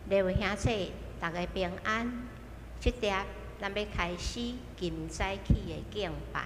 各位兄弟，大家平安。这碟咱要开始金早起的敬拜。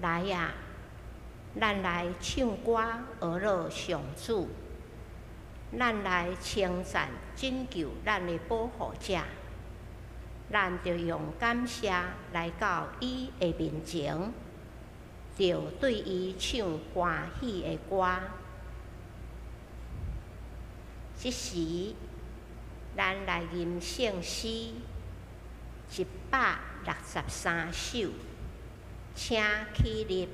来呀，咱来唱歌俄乐上主，咱来称赞拯救咱的保护者，咱就用感谢来到伊的面前，就对伊唱欢喜的歌。这时，咱来吟圣诗163首。请起立。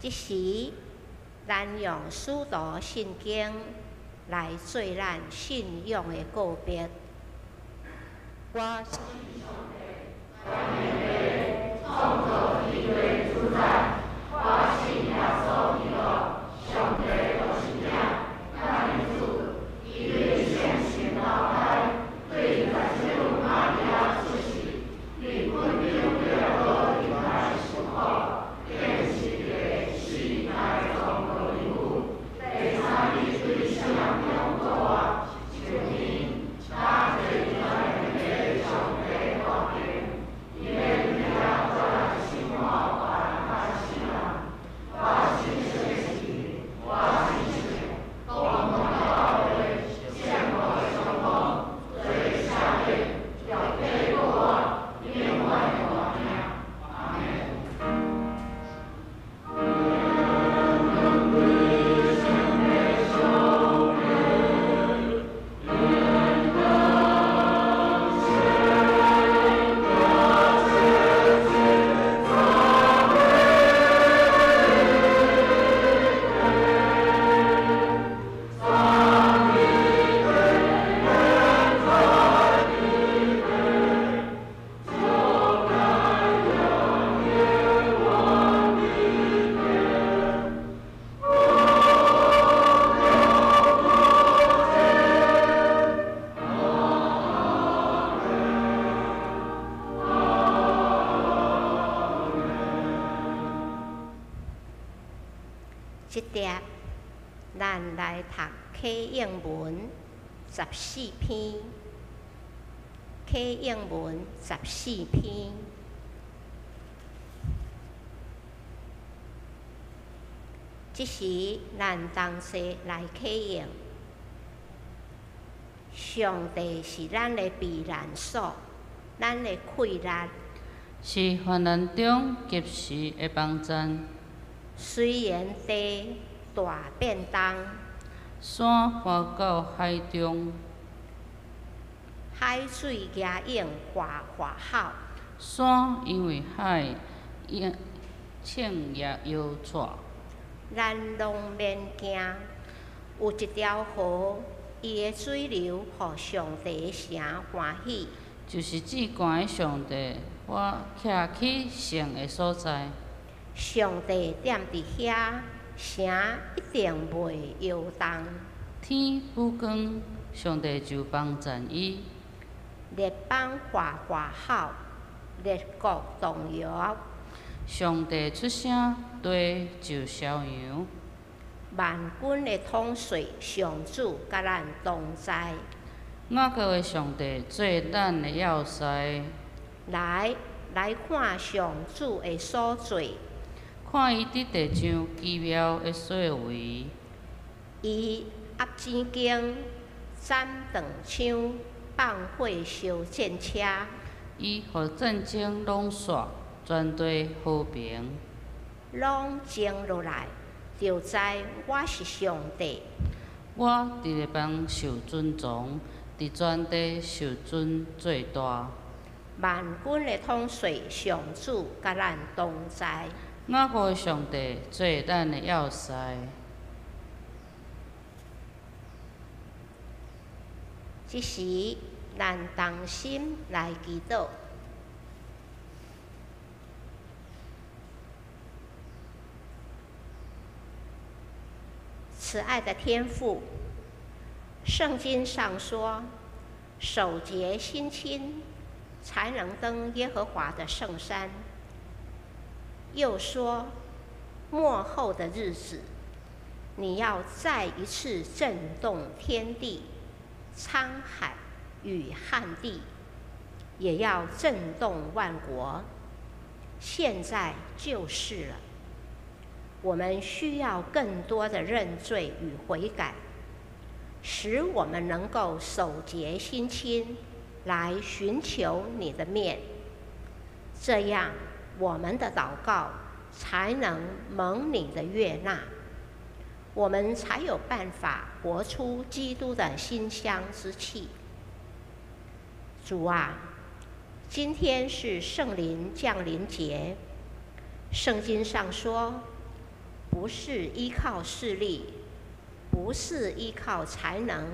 即时，咱用使徒圣经来做咱信仰的告别。我信上帝，万有的创造天地主宰。我信耶稣基督，上帝的圣者，咱的主，伊对圣神投胎，对十字路玛利亚出世，伫坟中吊好入来受苦，变死的死在从无灵府，第三日对圣中复活，就因他最全能的上帝大名，伊的名再来生活万百姓人。我信圣经，我信圣，公共教会，圣母相逢，最下面要背过我，永远活命。阿门。这碟，咱来读启应文14篇。启应文14篇。这时，咱同齐来启应。上帝是咱的避难所，咱的溃难，是患难中及时的帮衬。虽然地大变动，山搬到海中，海水压涌化好，山因为海冲也摇拽，咱拢免惊。有一条河，伊的水流，互上帝的城欢喜。就是至高的上帝，我徛起圣的所在。上帝踮伫遐，城一定袂摇动。天不光，上帝就帮衬伊。列邦化好，列国动摇。上帝出声，地就逍遥。万军的统帅上主甲咱同在。我国的上帝做咱的要塞。来看上主的所做。看伊伫地上奇妙的作为，伊压钱经、斩断枪、放火烧战车，伊互战争拢煞，全地和平。拢静落来，就知我是上帝。我伫列邦受尊崇，伫全地受尊最大。万军的统帅上主甲咱同在。我国的上帝做咱的要塞。这时，咱同心来祈祷。慈爱的天父，圣经上说，守节心清，才能登耶和华的圣山。又说，末后的日子，你要再一次震动天地、沧海与旱地，也要震动万国。现在就是了。我们需要更多的认罪与悔改，使我们能够守节心清，来寻求你的面。这样，我们的祷告才能蒙你的悦纳，我们才有办法活出基督的馨香之气。主啊，今天是圣灵降临节，圣经上说，不是依靠势力，不是依靠才能，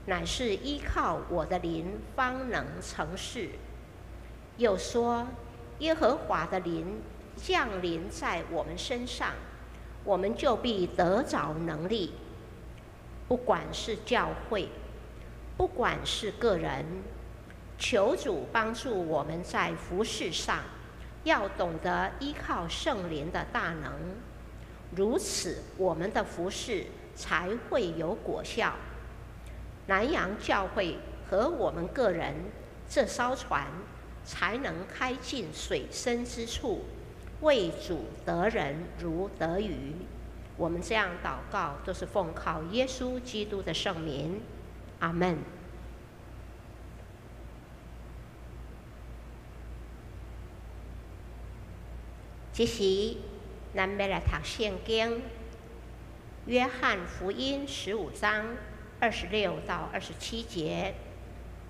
乃是依靠我的灵方能成事。又说，耶和华的灵降临在我们身上，我们就必得着能力。不管是教会，不管是个人，求主帮助我们在服事上，要懂得依靠圣灵的大能，如此我们的服事才会有果效。南洋教会和我们个人这艘船才能开进水深之处，为主得人如得鱼。我们这样祷告，都是奉靠耶稣基督的圣名，阿们。这时，咱要来读圣经，约翰福音15章26到27节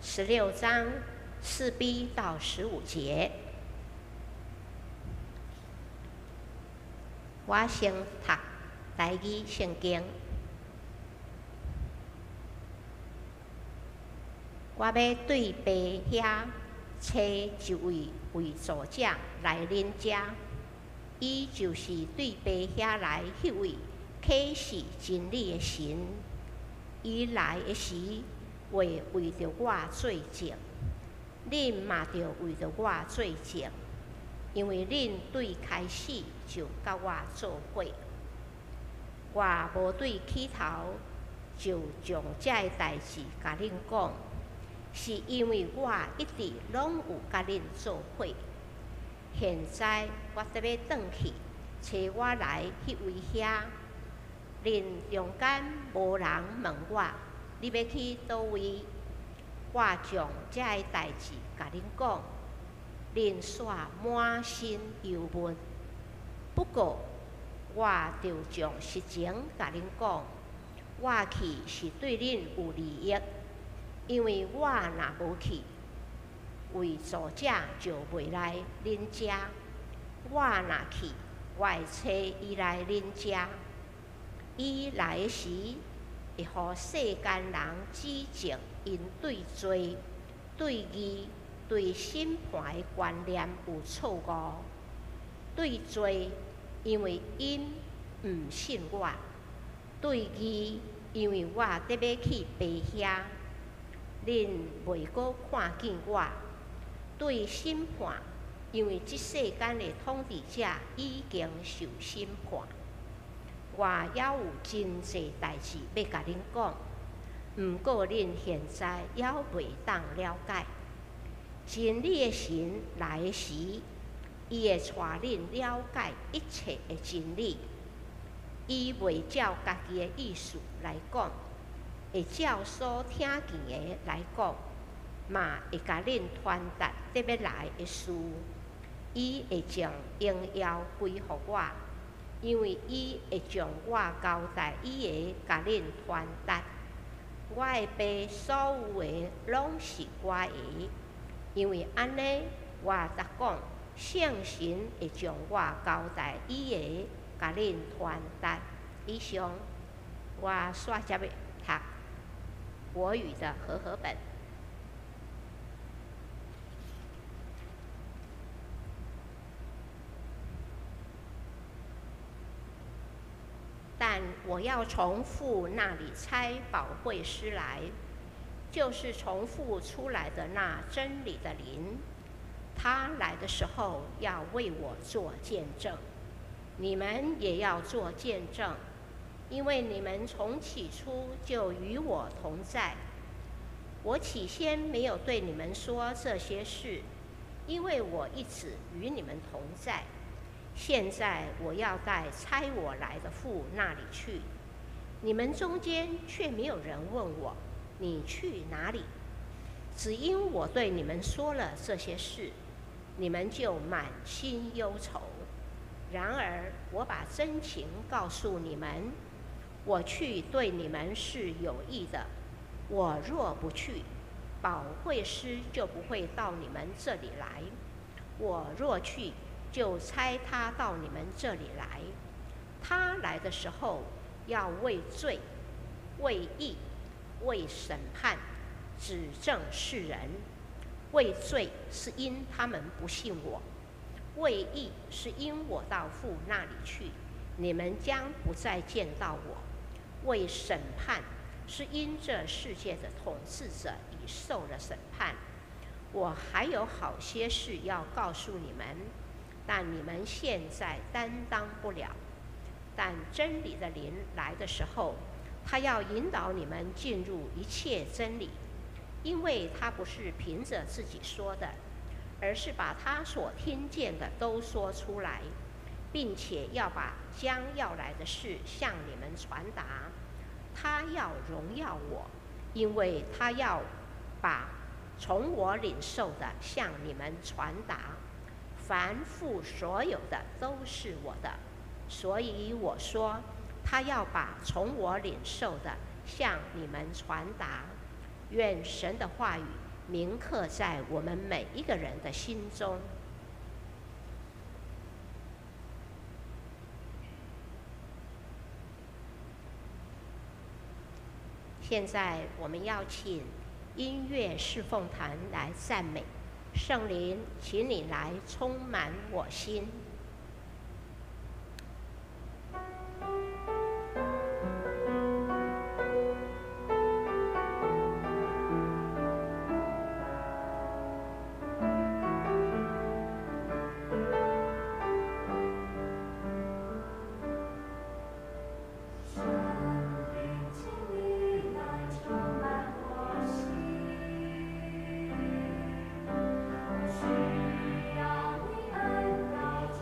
，16章4b到15节。我先读台语圣经。我要对爸遐找一位为助者来恁遮，伊就是对爸遐来迄位启示真理的神。伊来的时，会为着我做证，恁嘛着为着我做证，因为恁对开始就甲我做伙。我无对起头就将这个代志甲恁讲，是因为我一直拢有甲恁做伙。现在我得要转去找我来迄位遐，恁中间无人问我你要去倒位，我将这个代志甲恁讲，恁煞满心忧闷。不过我就将实情甲恁讲，我去是对恁有利益，因为我若无去，为助者就袂来恁遮；我若去，我会找伊来恁遮。伊来的时，会予世间人指证因对罪、对义、对审判的观念有错误。对罪，因为因毋信我；对义，因为我得要去爸遐，恁袂阁看见我；对审判，因为即世间的统治者已经受审判。我还有真济代志要甲恁讲，毋过恁现在还袂当了解。真理的神来的时，伊会带恁了解一切的真理。伊袂照家己的意思来讲，会照所听见的来讲，嘛会甲恁传达得要来的事。伊会将荣耀归予我，因为伊会将我交代伊的甲恁传达。我的爸所有的拢是我的，因为安尼，我才讲圣神会将我交代伊的甲恁传达。以上，我煞接要读国语的和合本。但我要从父那里差保惠师来，就是从父出来的那真理的灵。他来的时候要为我做见证，你们也要做见证，因为你们从起初就与我同在。我起先没有对你们说这些事，因为我一直与你们同在。现在我要带差我来的父那里去，你们中间却没有人问我，你去哪里？只因我对你们说了这些事，你们就满心忧愁。然而我把真情告诉你们，我去对你们是有益的。我若不去，保惠师就不会到你们这里来；我若去，就差他到你们这里来。他来的时候，要为罪、为义、为审判，指证世人。为罪是因他们不信我，为义是因我到父那里去，你们将不再见到我。为审判是因这世界的统治者已受了审判。我还有好些事要告诉你们，但你们现在担当不了。但真理的灵来的时候，他要引导你们进入一切真理，因为他不是凭着自己说的，而是把他所听见的都说出来，并且要把将要来的事向你们传达。他要荣耀我，因为他要把从我领受的向你们传达。凡父所有的都是我的，所以我说，他要把从我领受的向你们传达。愿神的话语铭刻在我们每一个人的心中。现在我们要请音乐侍奉团来赞美圣灵，请你来充满我心。需要你恩膏充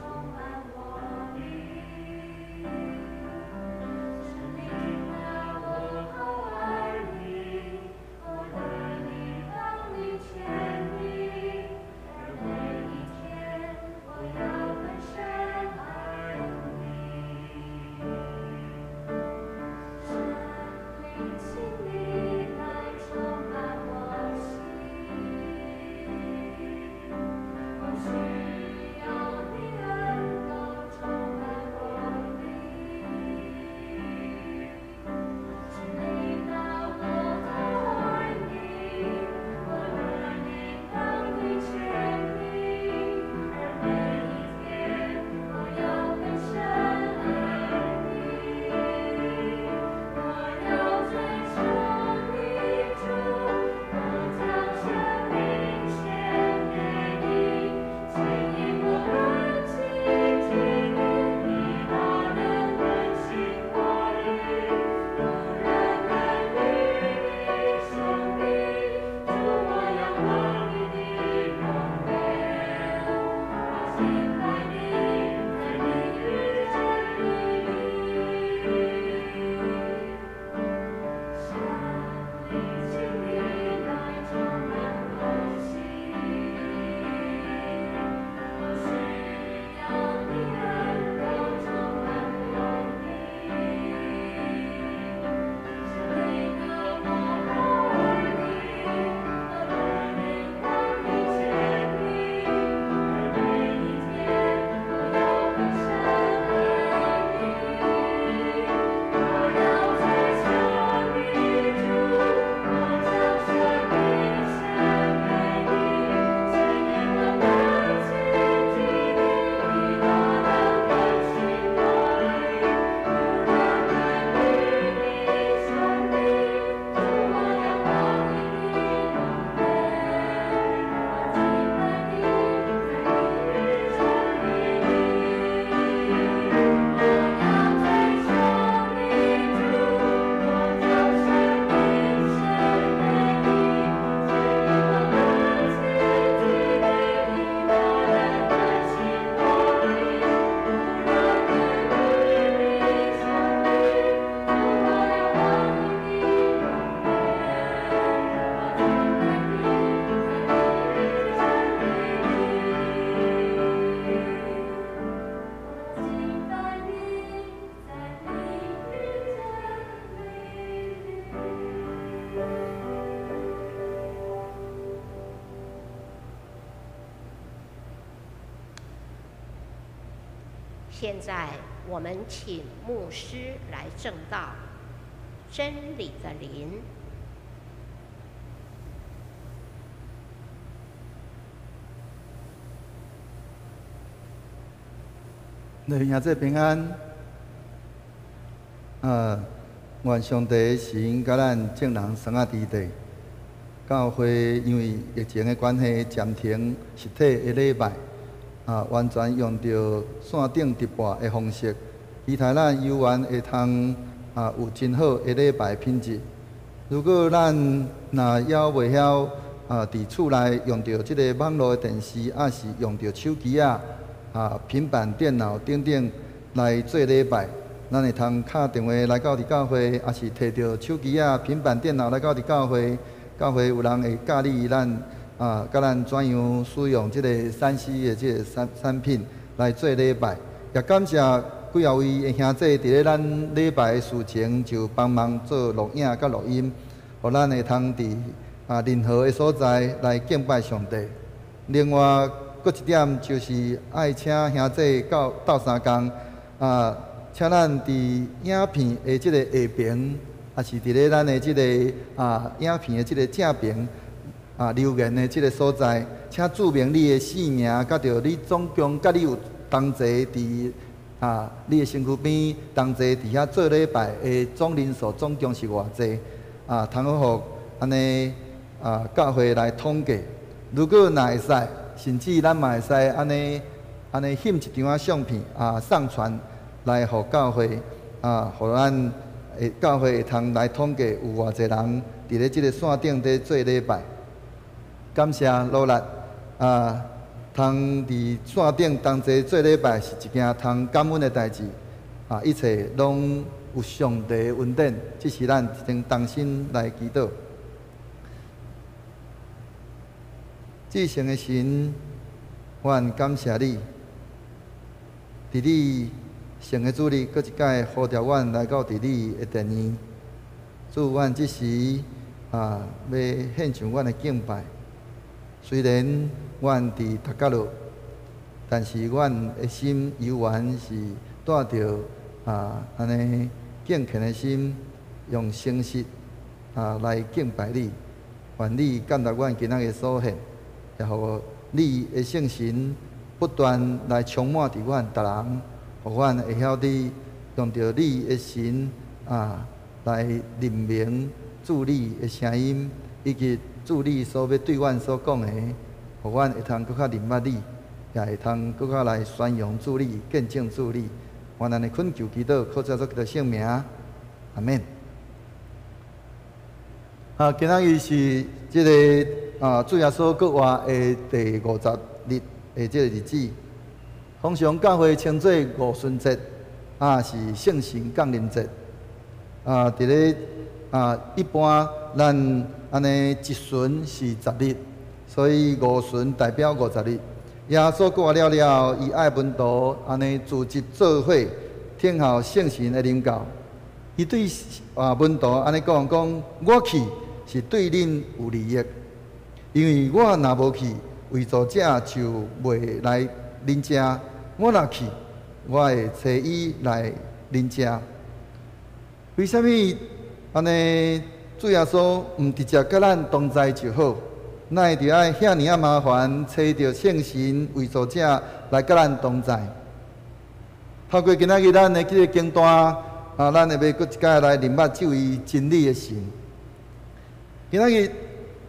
现在我们请牧师来证道真理的灵。兄弟平安。愿上帝的神甲咱众人生活伫地。教会因为疫情的关系，暂停实体的礼拜，完全用着线顶直播的方式，期待咱有缘会通有真好的礼拜品质。如果咱若还袂晓伫厝内用着即个网络的电视，也是用着手机平板电脑等等来做礼拜，咱会通敲电话来到伫教会，也是摕着手机平板电脑来到伫教会。教会有人会教你咱甲咱怎样使用即个3C 的即个产品来做礼拜。也感谢几啊位的兄弟伫咧咱礼拜的事前就帮忙做录影甲录音，互咱会通伫任何的所在来敬拜上帝。另外，搁一点就是爱请兄弟斗相共请咱伫影片的即个下边。也是伫咧咱的即个影片的即个正片留言的即个所在，请注明你的姓名，甲着你总共甲你有同齐伫你的身躯边同齐伫遐做礼拜的总人数总共是偌济通好互安尼教会来统计。如果若会使，甚至咱嘛会使安尼翕一张相片上传来互教会互咱。教会会通来统计有偌济人伫咧即个线顶伫做礼拜，感谢努力通伫线顶同齐做礼拜是一件通感恩的代志一切拢有上帝的恩典，这是咱先同心来祈祷。至圣的神，愿感谢你，伫你。圣的主你，搁一摆呼召阮来到伫你的殿院，主阮即时要献上阮的敬拜。虽然阮伫读角落，但是阮的心犹原是带着安尼敬虔的心，用诚实来敬拜你。愿你感动阮今仔日所献，也互你的圣神不断来充满伫阮逐人。互阮会晓得用着你的神来认明主你的声音，以及主你所要对阮所讲的，互阮会通搁较认捌你，也会通搁较来宣扬主你、见证主你。愿咱的恳求祈祷，靠着基督圣名，阿免。今仔日是即个主耶稣国活的第50日的即个日子。通常教会称作五旬节，是圣神降临节。伫咧一般咱安尼一旬是10日，所以五旬代表50日。耶稣过了了，伊爱门徒安尼组织做伙，听候圣神的临到。伊对门徒安尼讲，我去是对恁有利益，因为我若无去，为助者就袂来恁遮。我若去，我会找伊来恁遮。为什么安尼？主耶稣毋直接甲咱同在就好，哪会着爱遐尔麻烦，找着圣神为助者来甲咱同在？透过今仔日咱的即个经段咱会要搁一摆来认捌这位真理的神。今仔日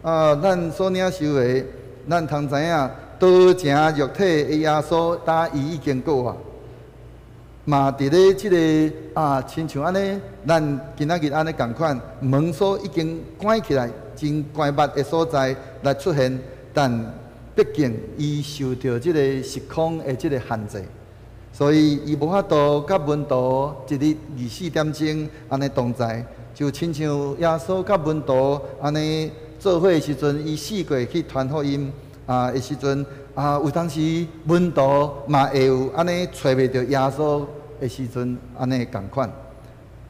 咱所领受的，咱通知影。道成肉体的耶稣，伊已经过啊，嘛伫咧即个亲像安尼，咱今仔日安尼共款，门锁已经关起来，真关密的所在来出现，但毕竟伊受到即个时空的即个限制，所以伊无法度甲门徒一日24点钟安尼同在，就亲像耶稣甲门徒安尼做伙的时阵，伊四过去传福音。的时阵有当时门徒嘛会有安尼找袂着耶稣的时阵，安尼共款。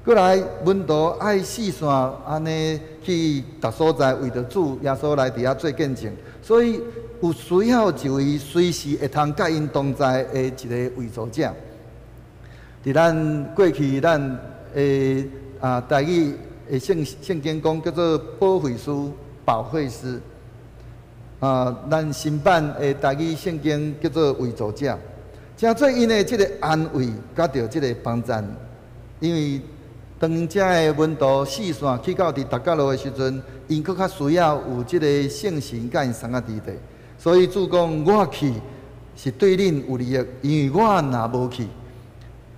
过来门徒爱四散安尼去逐所在，为着主耶稣来伫遐做见证，所以有需要一位随时会通甲因同在的一个为助者。伫咱过去咱台语圣经讲叫做保惠师、保惠师。咱新版的台语圣经叫做为助者，正做因的即个安慰，甲着即个帮助。因为当因遮的温度四线去到伫达加路的时阵，因搁较需要有即个圣神甲因送啊伫地。所以主讲我去是对恁有利益，因为我若无去，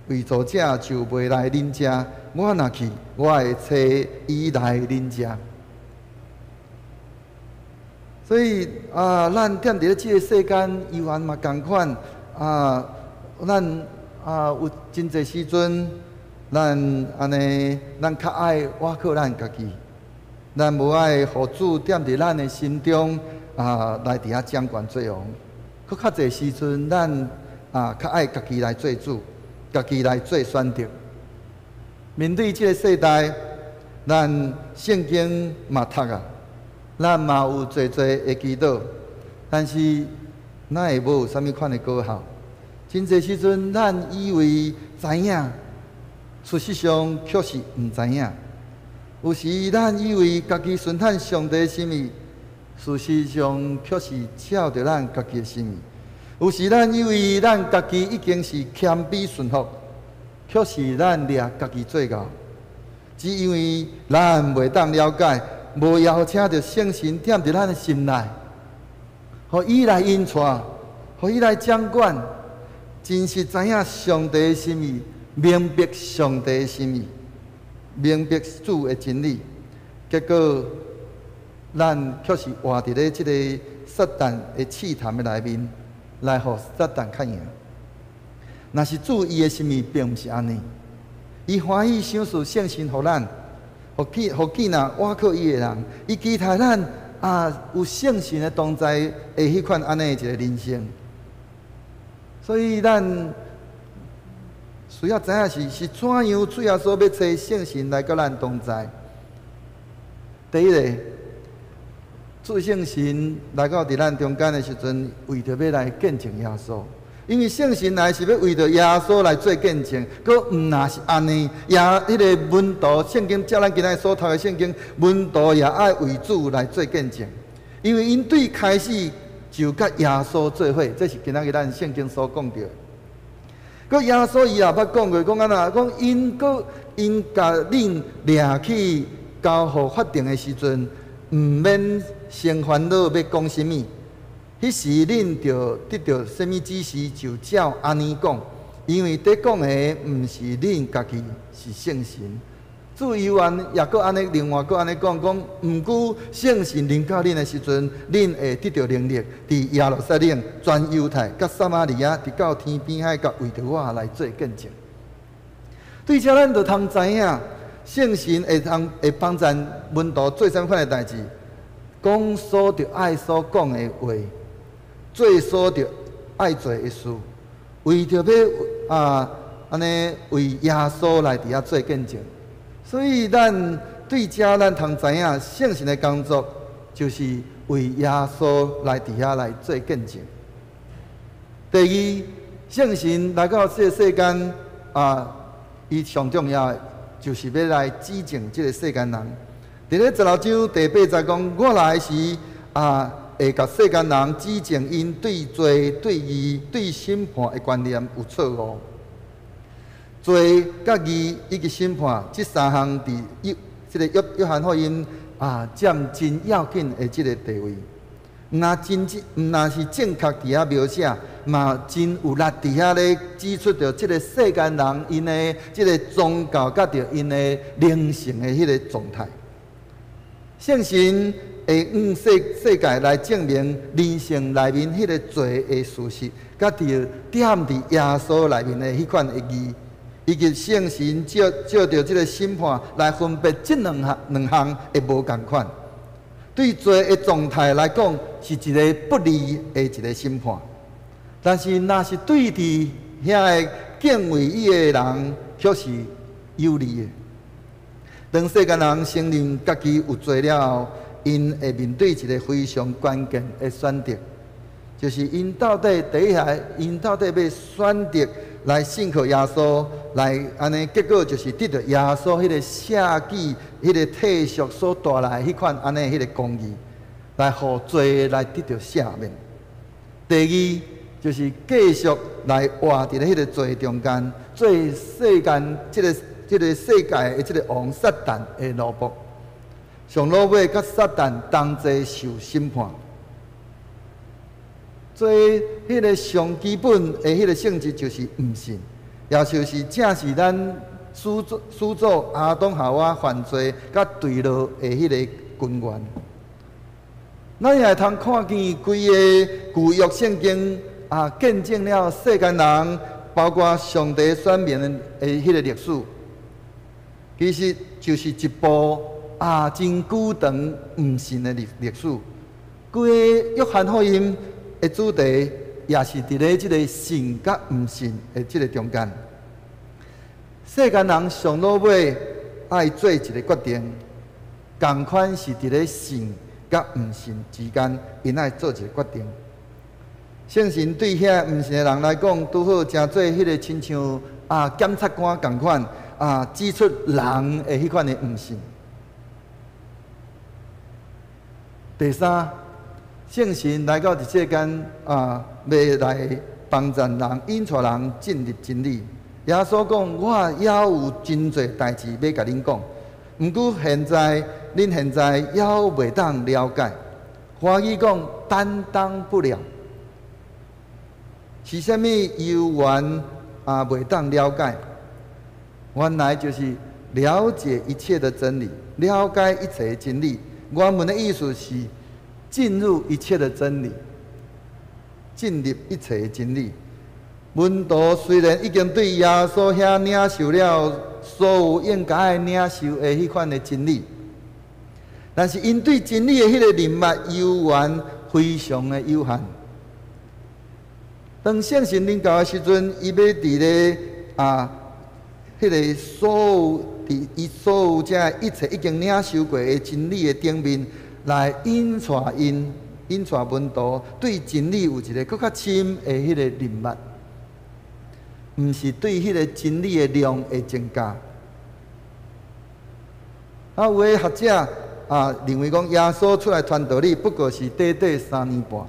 为助者就袂来恁遮；我若去，我会找伊来恁遮。所以咱踮伫咧即个世间，依然嘛共款咱有真侪时阵，咱安尼，咱较爱倚靠咱家己，咱无爱互主踮伫咱的心中来伫遐掌权做王。搁较侪时阵，咱较爱家己来做主，家己来做选择。面对即个世代，咱圣经嘛读啊。咱嘛有侪的祈祷，但是咱会无有啥物款的果效？真侪时阵，咱以为知影，事实上却是毋知影。有时咱以为家己顺探上帝的心意，事实上却是照着咱家己的心意。有时咱以为咱家己已经是谦卑顺服，却是咱掠家己做到，只因为咱袂当了解。无邀请着圣神踮伫咱的心内，互伊来引带，互伊来掌管，真实知影上帝的心意，明白上帝的心意，明白主的真理。结果，咱却是活伫咧即个撒旦的试探的内面，来互撒旦较赢。若是主伊的心意并毋是安尼，伊欢喜赏赐圣神互咱。互囡仔倚靠伊的人，伊期待咱有圣神的同在的迄款安尼一个人生。所以咱需要知影是怎样主耶稣要找圣神来甲咱同在。第一个，主圣神来到伫咱中间的时阵，为着要来见证耶稣。因为圣神来是要为着耶稣来做见证，佫毋若是安尼，迄个门徒圣经，照咱今仔所读的圣经，门徒也爱为主来做见证，因为因对开始就甲耶稣做伙，这是今仔日咱圣经所讲到。佫耶稣伊也捌讲过，讲安那讲因甲恁掠去交互法庭的时阵，毋免先烦恼要讲啥物。迄时恁着得到什么指示，就照安尼讲，因为伫讲的毋是恁家己，是圣神。主伊也搁安尼，另外搁安尼讲，毋过圣神临到恁的时阵，恁会得到能力，伫耶路撒冷、全犹太、甲撒玛利亚，直到天边海角，为着我来做见证。对遮咱着通知影，圣神会帮助门徒做啥款的代志，讲所着爱所讲的话。做所着爱做的事，为着要安尼为耶稣来伫遐做见证。所以咱对遮咱通知影，圣神的工作就是为耶稣来伫遐来做见证。第二，圣神来到这个世间伊上重要的就是要来指证这个世间人。伫咧十六章第8节讲，我来时会甲世间人指证因对罪、对义、对审判的观念有错误。罪、甲义以及审判这三项伫这个约翰福音占真要紧的这个地位。若是正确伫遐描写，嘛真有力伫遐咧指出着这个世间人因的这个宗教甲着因的灵性的迄个状态。圣神会用世界来证明人性内面迄个罪的事实，甲着点伫耶稣内面的迄款的义，以及圣神照着这个审判来分别这两项会无共款。对罪的状态来讲，是一个不利的一个审判；但是若是对伫遐个敬畏伊的人，却是有利的。当世间人承认家己有罪了后，因会面对一个非常关键的选择，就是因到底第一下，因到底要选择来信靠耶稣，来安尼，结果就是得到耶稣迄个舍己、迄个体恤所带来迄款安尼迄个公义，来互罪来得到赦免。第二就是继续来活伫咧迄个罪中间，做世间即个世界的即个王撒旦的奴仆，上落尾甲撒旦同齐受审判。做迄个上基本的迄个性质就是毋信，也就是正是咱始祖亚当夏娃犯罪甲堕落的迄个根源。咱也会通看见规个旧约圣经见证了世间人，包括上帝选民的迄个历史，其实就是一部真久长毋信的历史。规个约翰福音的主题也是伫咧即个信甲毋信的即个中间。世间人上落尾爱做一个决定，同款是伫咧信甲毋信之间，因爱做一个决定。圣神对遐毋信的人来讲，拄好诚做迄个亲像检察官同款指出人的迄款的毋信。第三，圣神来到这世间要来帮助人、引带人进入真理。耶稣讲：“我也有真侪代志要甲恁讲，毋过恁现在也袂当了解。”华语讲担当不了，是啥物由缘袂当了解？原来就是了解一切的真理，了解一切的真理。原文的意思是进入一切的真理，进入一切的真理。门徒虽然已经对耶稣遐领受了所有应该领受的迄款的真理，但是因对真理的迄个认识有缘非常的有限。当圣神临到的时阵，伊要伫咧迄个所有这一切已经领受过的真理的顶面，来引带门徒对真理有一个更较深的迄个认识。毋是对迄个真理的量会增加。有的学者认为讲，耶稣出来传道理不过是短短3年半，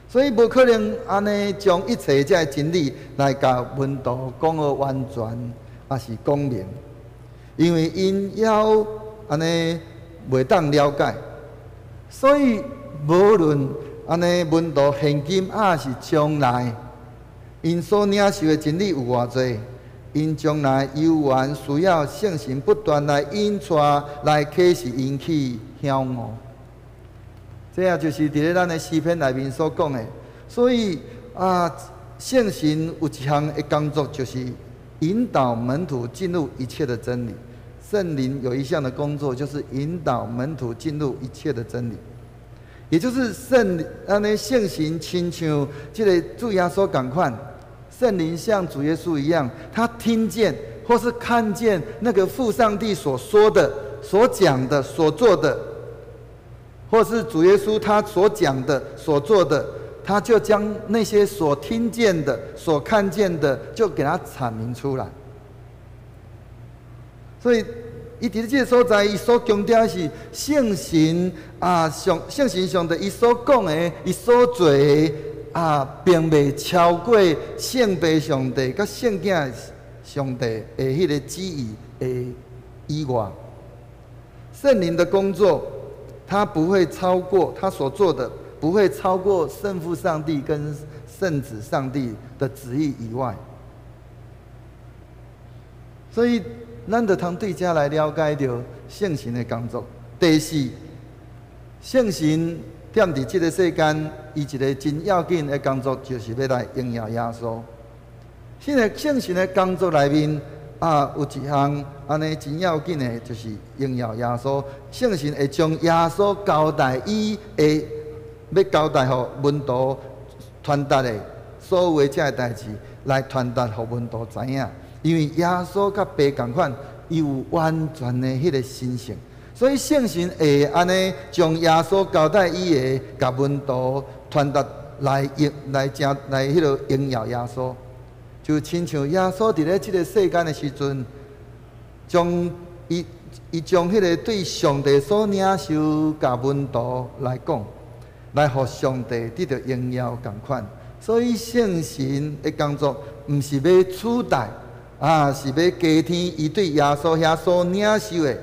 所以无可能安尼将一切这真理来甲门徒讲个完全，也是讲明，因为因要安尼袂当了解，所以无论安尼门徒现今是将来。因所领受的真理有偌济，因将来有缘需要圣神不断来引带、来启示因去晓悟。这也就是伫咧咱的诗篇内面所讲的。所以圣神有一项的工作，就是引导门徒进入一切的真理。圣灵有一项的工作，就是引导门徒进入一切的真理。也就是圣神亲像这个主耶稣同款。圣灵像主耶稣一样，他听见或是看见那个父上帝所说的、所讲的、所做的，或是主耶稣他所讲的、所做的，他就将那些所听见的、所看见的，就给他阐明出来。所以，伊伫这个所在，伊所强调是圣神圣神上帝伊所讲的、伊所做的。并未超过圣父上帝甲圣子上帝的迄个旨意的以外。圣灵的工作，他不会超过他所做的，不会超过圣父上帝跟圣子上帝的旨意以外。所以，咱就通对遮来了解到圣神的工作。第四，圣神踮伫即个世间，伊一个真要紧的工作，就是要来荣耀耶稣。现在圣神的工作内面有一项安尼真要紧的，就是荣耀耶稣。圣神会将耶稣交代要交代互门徒传达的所有的这代志，来传达互门徒知影。因为耶稣甲爸同款，伊有完全的迄个神性。所以圣神会安尼将耶稣交代伊的，甲门徒传达来迄个荣耀耶稣。就亲像耶稣伫咧即个世间的时阵，将伊将迄个对上帝所领受甲温度来讲，来互上帝得到荣耀共款。所以圣神的工作，毋是要取代，是要加添伊对耶稣遐所领受的，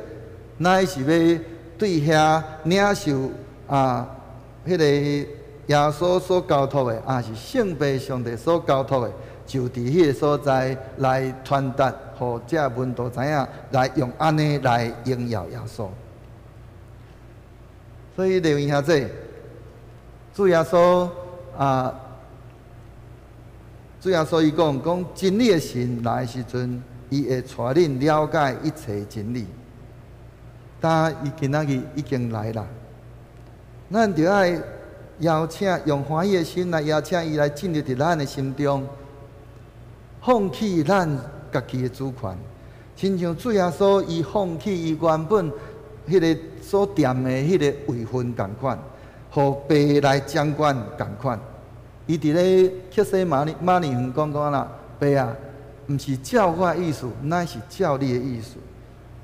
乃是要对遐领受迄个耶稣所交托的，是圣父上帝所交托的，就伫迄个所在来传达，互这门徒知影，来用安尼来荣耀耶稣。所以弟兄兄弟，主耶稣主耶稣伊讲真理的神来的时阵，伊会带恁了解一切真理。但伊今仔日已经来啦，咱就要邀请用欢喜的心来邀请伊来进入伫咱的心中，放弃咱家己的主权，亲像主耶稣伊放弃伊原本迄个所踮的迄个位分共款，互爸来掌管共款。伊伫咧克西马尼园讲啦，爸啊，毋是照我的意思，乃是照你的意思。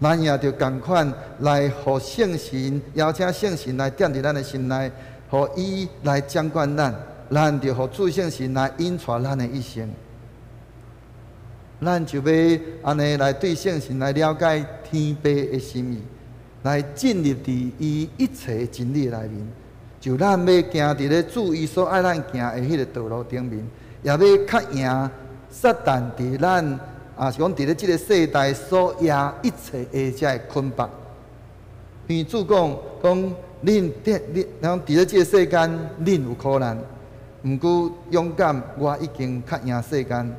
咱也着共款来，互圣神邀请圣神来踮伫咱的心内，互伊来掌管咱，咱着互主圣神来引带咱的一生。咱就要安尼来对圣神来了解天父的心意，来进入伫伊一切真理内面。就咱要行伫咧主伊所爱咱行的迄个道路顶面，也要较赢撒旦伫咱是讲伫咧即个世代所压一切的遮捆绑。因为主讲恁伫咧即个世间，恁有苦难，毋过勇敢，我已经较赢世间。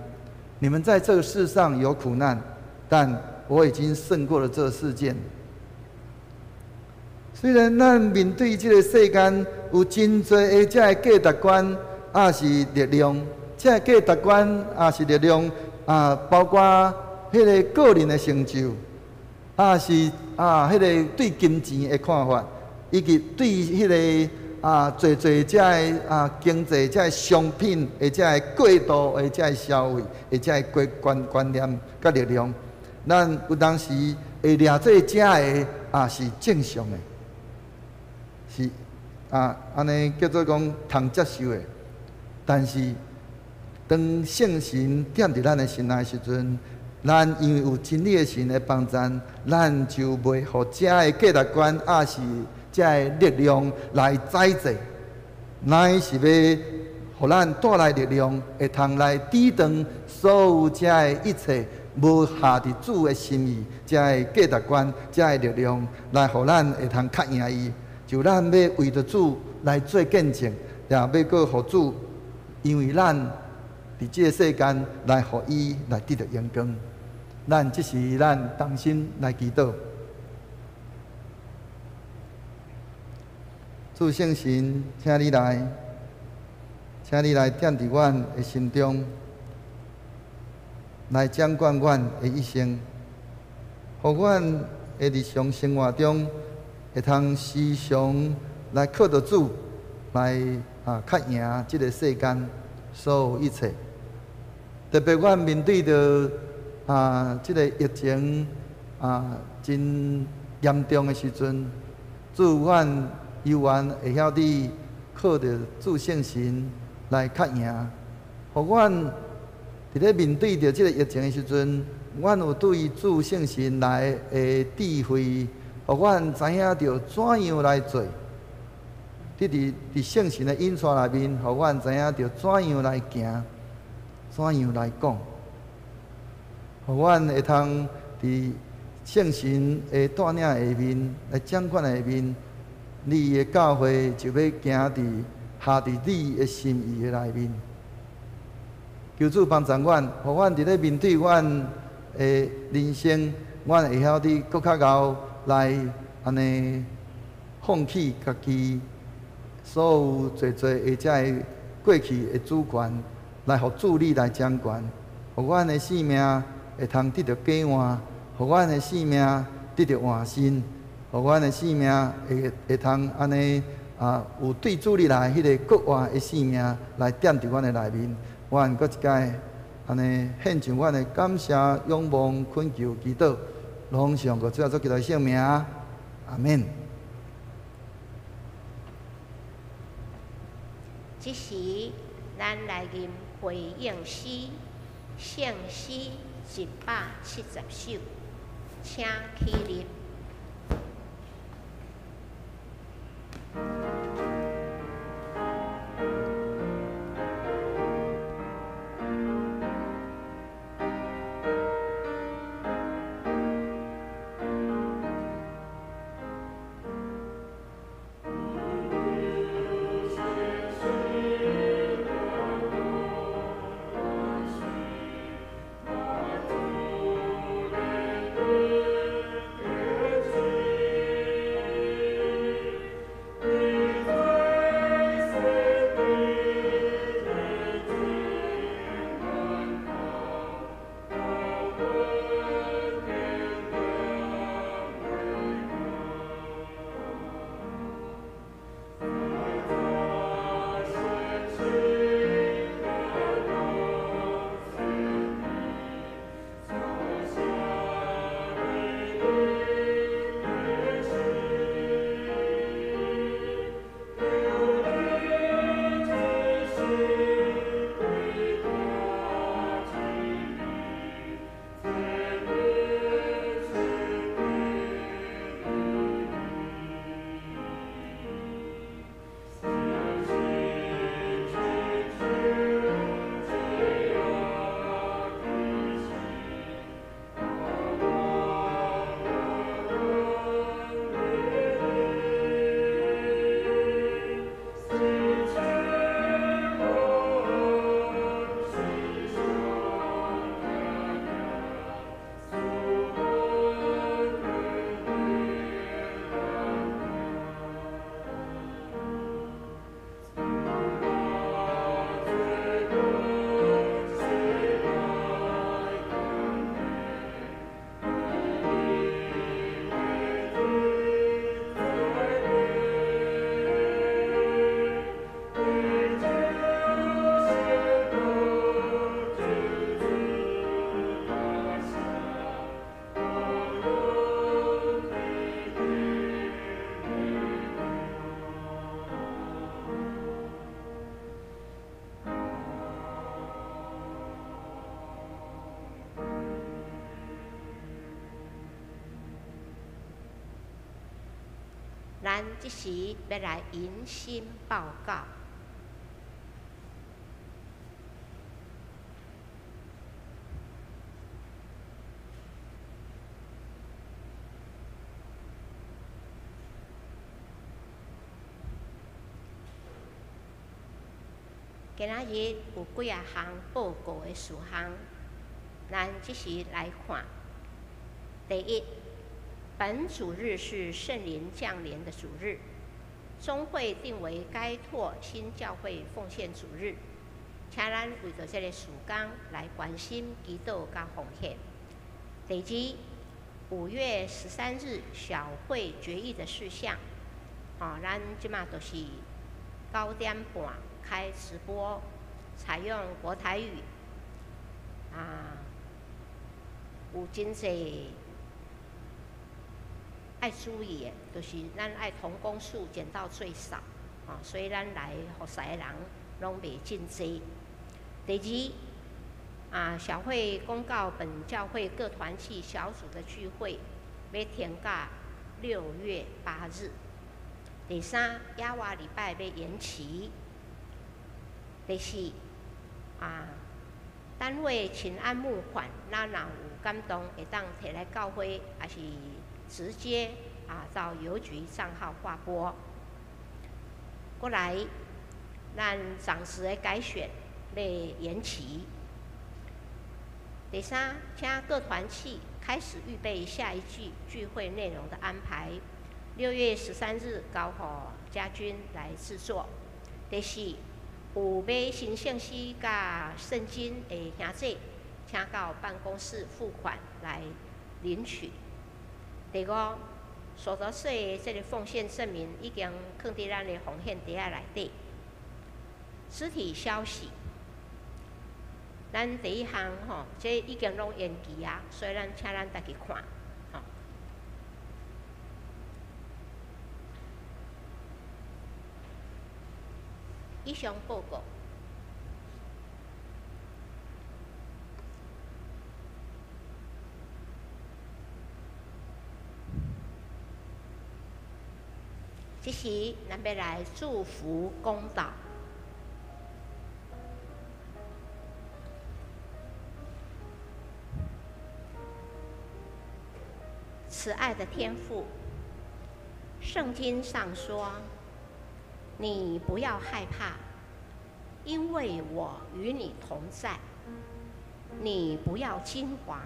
你们在这个世上有苦难，但我已经胜过了这个事件。虽然咱面对这个世间有真多的这个价值观，是力量，这个价值观是力量，包括迄个个人的成就，是迄个对金钱的看法，以及对迄个做这个经济、这个商品的这个过度的这个消费的这个观念甲力量，咱有当时会掠做这个是正常的。是安尼叫做讲通接受的，但是当圣神踮伫咱的心内时阵，咱因为有真理的神的帮助，咱就袂互这个价值观是这个力量来宰制，乃是要互咱带来力量，会通来抵挡所有这个一切无下伫主的心意，这个价值观，这个力量来互咱会通较赢伊。就咱要为着主来做见证，也要搁互主，因为咱伫即个世间来互伊来得到阳光。咱即是咱同心来祈祷，主圣神，请你来，请你来踮伫阮的心中，来掌管阮的一生，互阮的日常生活中。会通时常来靠着主来较赢即个世间所有一切。特别阮面对着即个疫情真严重的时阵，主阮犹原会晓得靠着主圣神来较赢，互阮伫咧面对着即个疫情的时阵，阮有对主圣神来的智慧。互阮知影着怎样来做，伫圣神的引带内面，互阮知影着怎样来行，怎样来讲，互阮会通伫圣神的带领下面来掌管下面，你的教会就要行伫下伫你的心意的内面。求主帮助阮，互阮伫咧面对阮的人生，阮会晓得搁较后。来安尼放弃家己所有做的这过去的主权，来互主你来掌管，互阮的性命会通得到改换，互阮的性命得到换新，互阮的性命会通安尼有对主你来迄个国外的性命来踮伫阮的内面。阮搁一摆安尼献上阮的感谢、仰望、恳求、祈祷，拢上个主要做基督的圣名，阿免。即时，咱来吟回应诗，圣诗170首，请起立。咱即时要来迎新报告。今仔日有几啊项报告的事项，咱即时来看。第一，本主日是圣灵降临的主日，宗会定为该拓新教会奉献主日，请咱为着这个时间来关心祈祷甲奉献。第二，5月13日小会决议的事项，咱即马就是9点半开直播，采用国台语，有真济爱注意的，就是咱爱同工数减到最少，所以咱来服侍的人拢袂真济。第二，小会公告本教会各团契小组的聚会要停到6月8日。第三，亚娃礼拜要延期。第四，单位请安募款，咱若有感动，会当摕来教会，还是直接到邮局账号划拨。过来，咱长职的改选要延期。第三，请各团契开始预备下一季聚会内容的安排。6月13日交予家军来制作。第四，有买新圣诗甲圣经的兄弟，请到办公室付款来领取。第五，所得税这个奉献证明已经放伫咱的奉献袋内底。肢体消息，咱第一项吼，这已经拢延期啊，所以请咱家己看，吼。以上报告。这时，咱要来祝福公道。慈爱的天父，圣经上说：“你不要害怕，因为我与你同在；你不要惊惶，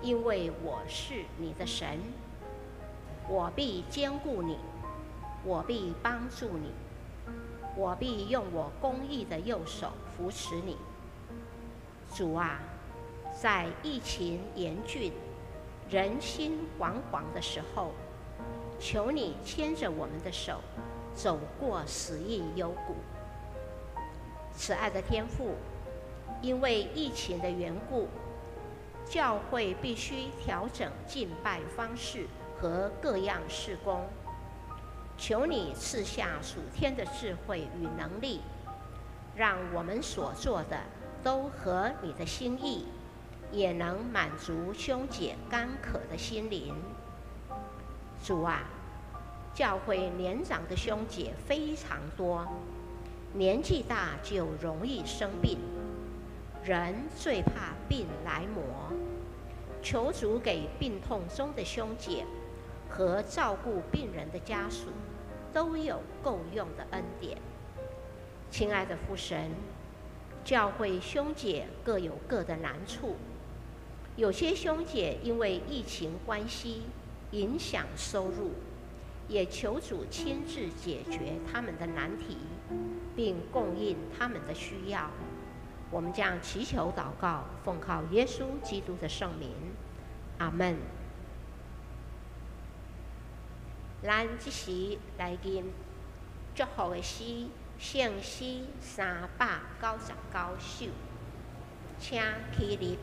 因为我是你的神。我必坚固你，我必帮助你，我必用我公义的右手扶持你。”主啊，在疫情严峻、人心惶惶的时候，求你牵着我们的手，走过死荫幽谷。慈爱的天父，因为疫情的缘故，教会必须调整敬拜方式和各样事工。求你赐下属天的智慧与能力，让我们所做的都合你的心意，也能满足兄姐干渴的心灵。主啊，教会年长的兄姐非常多，年纪大就容易生病，人最怕病来磨。求主给病痛中的兄姐和照顾病人的家属都有够用的恩典。亲爱的父神，教会兄姐各有各的难处，有些兄姐因为疫情关系影响收入，也求主亲自解决他们的难题，并供应他们的需要。我们将祈求祷告，奉靠耶稣基督的圣名，阿们。咱这时来念祝福的诗，圣诗399首，请起立。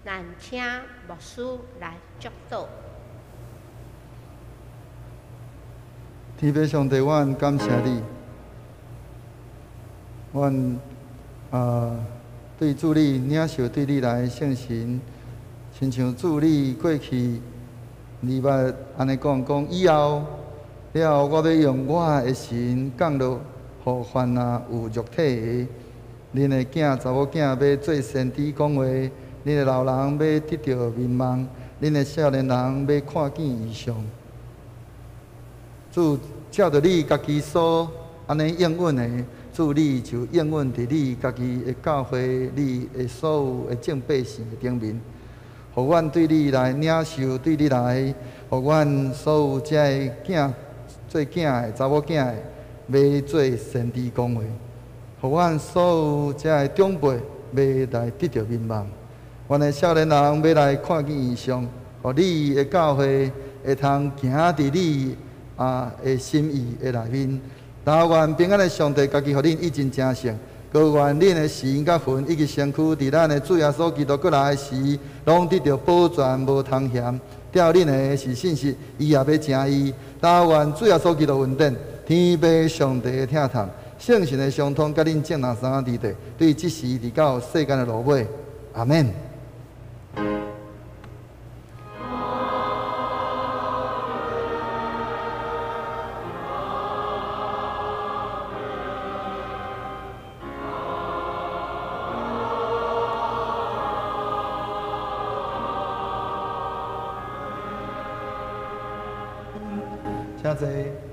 咱请牧师来祝祷。天父上帝，阮感谢你，阮对主你领受对你来圣神，亲像主你过去你捌安尼讲以后了，我要用我的神降落，互凡有肉体的，恁的囝、查某囝要做先知讲话，恁的老人要得到面望，恁的少年人要看见异象。主照着你家己所安尼应允的，主你就应允伫你家己的教会，你的所有的众百姓的顶面，互阮对你来领受，对你来，互阮所有遮的囝做囝的查某囝的，要做先知讲话，互阮所有遮的长辈要来得到面望，阮的少年人要来看见异象，互你的教会会通行伫你的心意的内面。但愿平安的上帝家己互恁一真正胜，高愿恁的心甲魂以及身躯，伫咱的主耶稣基督过来时，拢得到保全无通嫌。吊恁的是信息，伊也要正义。但愿主耶稣基督恩典，天父上帝的疼痛，圣神的相通，甲恁正人三伫地，对即时直到世间的落尾。阿免。请坐。